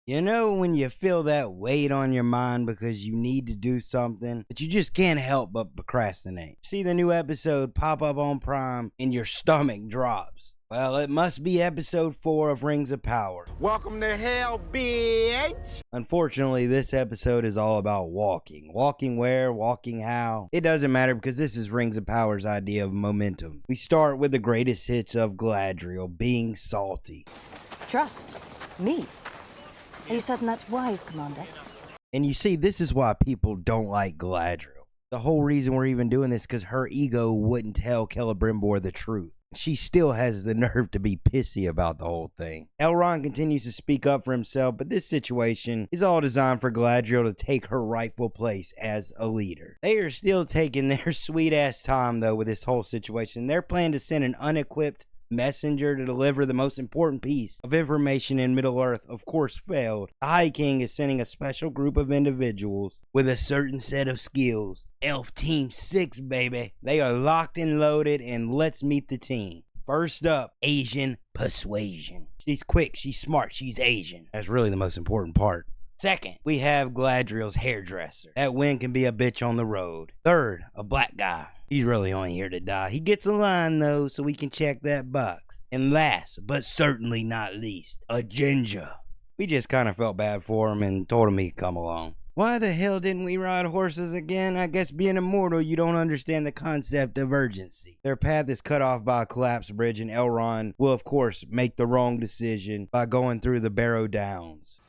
You know when you feel that weight on your mind because you need to do something, but you just can't help but procrastinate. See the new episode pop up on Prime and your stomach drops. Well, it must be episode 4 of Rings of Power. Welcome to hell, bitch! Unfortunately, this episode is all about walking. Walking where, walking how. It doesn't matter because this is Rings of Power's idea of momentum. We start with the greatest hits of Galadriel being salty. Trust me. Are you certain that's wise, Commander? And you see, this is why people don't like Galadriel. The whole reason we're even doing this is because her ego wouldn't tell Celebrimbor the truth. She still has the nerve to be pissy about the whole thing. Elrond continues to speak up for himself, but this situation is all designed for Galadriel to take her rightful place as a leader. They are still taking their sweet ass time though with this whole situation. They're planning to send an unequipped messenger to deliver the most important piece of information in Middle-earth, of course, failed. The High King is sending a special group of individuals with a certain set of skills. Elf Team 6, baby. They are locked and loaded, and let's meet the team. First up, Asian persuasion. She's quick, she's smart, she's Asian. That's really the most important part. Second, we have Galadriel's hairdresser. That win can be a bitch on the road. Third, a black guy. He's really only here to die. He gets a line though, so we can check that box. And last, but certainly not least, a ginger. We just kind of felt bad for him and told him he'd come along. Why the hell didn't we ride horses again? I guess being immortal, you don't understand the concept of urgency. Their path is cut off by a collapsed bridge, and Elrond will of course make the wrong decision by going through the Barrow Downs.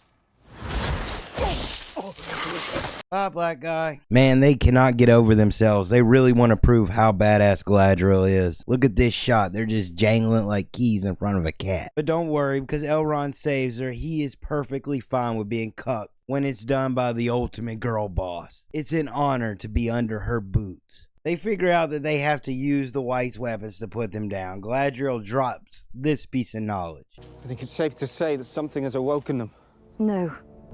Bye, black guy. Man, they cannot get over themselves. They really want to prove how badass Galadriel is. Look at this shot. They're just jangling like keys in front of a cat. But don't worry, because Elrond saves her. He is perfectly fine with being cucked when it's done by the ultimate girl boss. It's an honor to be under her boots. They figure out that they have to use the White's weapons to put them down. Galadriel drops this piece of knowledge. I think it's safe to say that something has awoken them. No.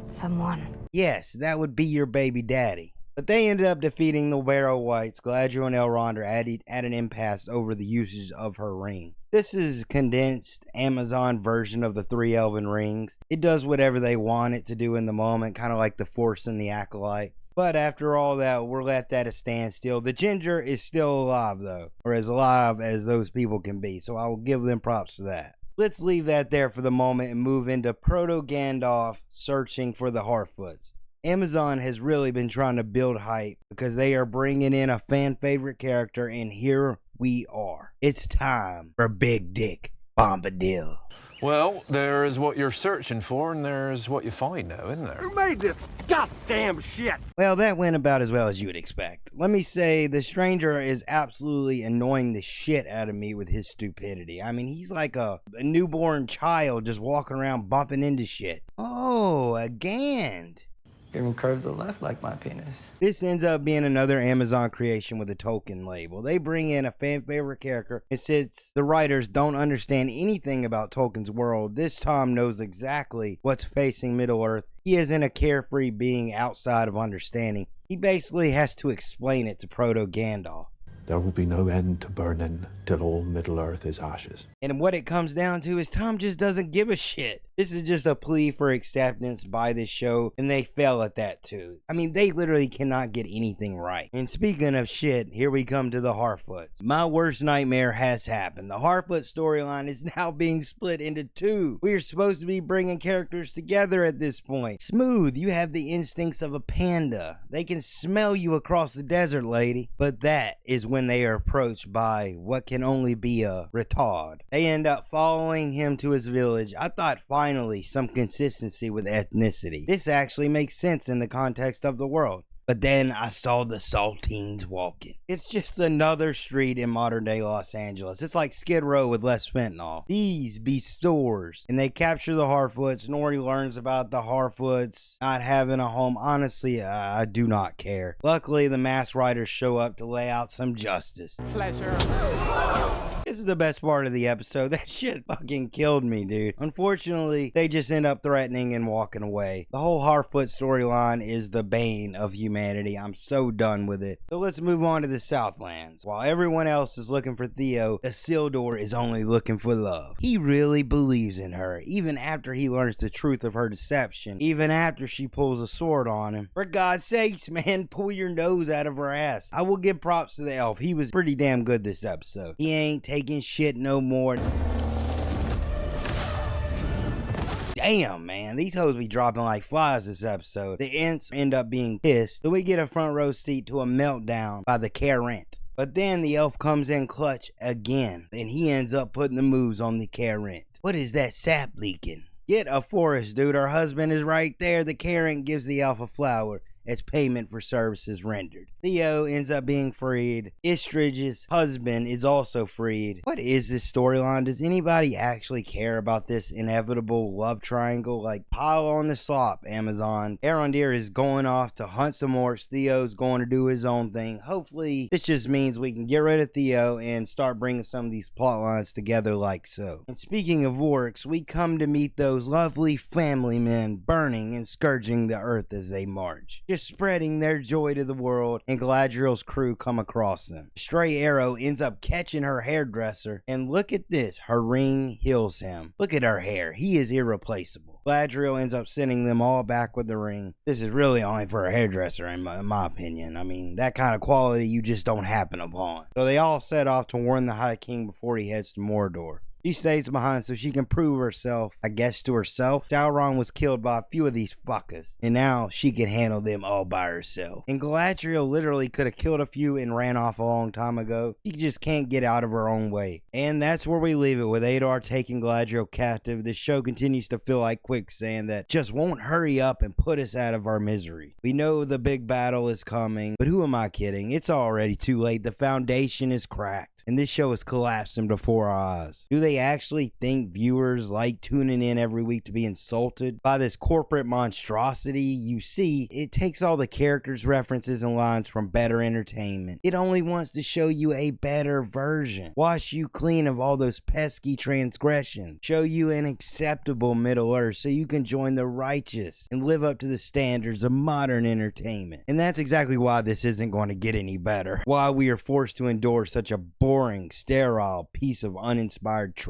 Someone. Yes, that would be your baby daddy. But they ended up defeating the Barrow Whites. Galadriel and Elrond are at an impasse over the usage of her ring. This is a condensed Amazon version of the 3 Elven Rings. It does whatever they want it to do in the moment, kind of like the Force and the Acolyte. But after all that, we're left at a standstill. The ginger is still alive though, or as alive as those people can be, so I will give them props for that. Let's leave that there for the moment and move into Proto-Gandalf searching for the Harfoots. Amazon has really been trying to build hype because they are bringing in a fan favorite character, and here we are. It's time for Big Dick Bombadil. Well, there's what you're searching for, and there's what you find now, isn't there? Who made this goddamn shit? Well, that went about as well as you would expect. Let me say, the stranger is absolutely annoying the shit out of me with his stupidity. I mean, he's like a newborn child just walking around bumping into shit. Oh, a Gand. Even curved to the left like my penis. This ends up being another Amazon creation with a Tolkien label. They bring in a fan favorite character, and since the writers don't understand anything about Tolkien's world, this Tom knows exactly what's facing Middle-earth. He isn't a carefree being outside of understanding. He basically has to explain it to Proto-Gandalf. There will be no end to burning till all Middle-earth is ashes. And what it comes down to is Tom just doesn't give a shit. This is just a plea for acceptance by this show, and they fail at that too. I mean, they literally cannot get anything right. And speaking of shit, here we come to the Harfoots. My worst nightmare has happened. The Harfoot storyline is now being split into 2. We are supposed to be bringing characters together at this point. Smooth, you have the instincts of a panda. They can smell you across the desert, lady. But that is when they are approached by what can only be a retard. They end up following him to his village. I thought finally some consistency with ethnicity. This actually makes sense in the context of the world. But then I saw the Saltines walking. It's just another street in modern day Los Angeles. It's like Skid Row with less fentanyl. These be stores. And they capture the Harfoots. Nori learns about the Harfoots not having a home. Honestly, I do not care. Luckily, the masked riders show up to lay out some justice. Pleasure. This is the best part of the episode. That shit fucking killed me, dude. Unfortunately, they just end up threatening and walking away. The whole Harfoot storyline is the bane of humanity. I'm so done with it. So let's move on to the Southlands. While everyone else is looking for Theo, Isildur is only looking for love. He really believes in her, even after he learns the truth of her deception, even after she pulls a sword on him. For God's sakes, man, pull your nose out of her ass. I will give props to the elf. He was pretty damn good this episode. He ain't taking shit no more. Damn, man, these hoes be dropping like flies this episode. The Ents end up being pissed, so we get a front row seat to a meltdown by the Carent. But then the elf comes in clutch again, and he ends up putting the moves on the Carent. What is that sap leaking? Get a forest, dude. Her husband is right there. The Carent gives the elf a flower as payment for services rendered. Theo ends up being freed. Istridge's husband is also freed. What is this storyline? Does anybody actually care about this inevitable love triangle? Like, pile on the slop, Amazon. Arondir is going off to hunt some orcs. Theo's going to do his own thing. Hopefully, this just means we can get rid of Theo and start bringing some of these plot lines together like so. And speaking of orcs, we come to meet those lovely family men burning and scourging the earth as they march, just spreading their joy to the world, and Galadriel's crew come across them. A stray arrow ends up catching her hairdresser, and look at this, her ring heals him. Look at her hair, he is irreplaceable. Galadriel ends up sending them all back with the ring. This is really only for a hairdresser in my opinion. I mean, that kind of quality you just don't happen upon. So they all set off to warn the High King before he heads to Mordor. She stays behind so she can prove herself, I guess, to herself. Sauron was killed by a few of these fuckers, and now she can handle them all by herself. And Galadriel literally could have killed a few and ran off a long time ago. She just can't get out of her own way. And that's where we leave it, with Adar taking Galadriel captive. This show continues to feel like quicksand that just won't hurry up and put us out of our misery. We know the big battle is coming, but who am I kidding? It's already too late. The foundation is cracked, and this show is collapsing before our eyes. Do they actually think viewers like tuning in every week to be insulted by this corporate monstrosity? You see, it takes all the characters, references, and lines from better entertainment. It only wants to show you a better version, wash you clean of all those pesky transgressions, show you an acceptable Middle Earth so you can join the righteous and live up to the standards of modern entertainment. And that's exactly why this isn't going to get any better. Why we are forced to endure such a boring, sterile piece of uninspired trash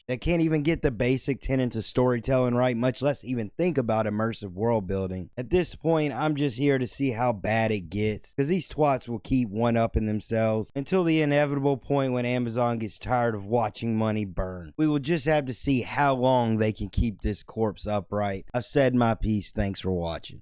that can't even get the basic tenets of storytelling right, much less even think about immersive world building. At this point, I'm just here to see how bad it gets, because these twats will keep one-upping themselves until the inevitable point when Amazon gets tired of watching money burn. We will just have to see how long they can keep this corpse upright. I've said my piece. Thanks for watching.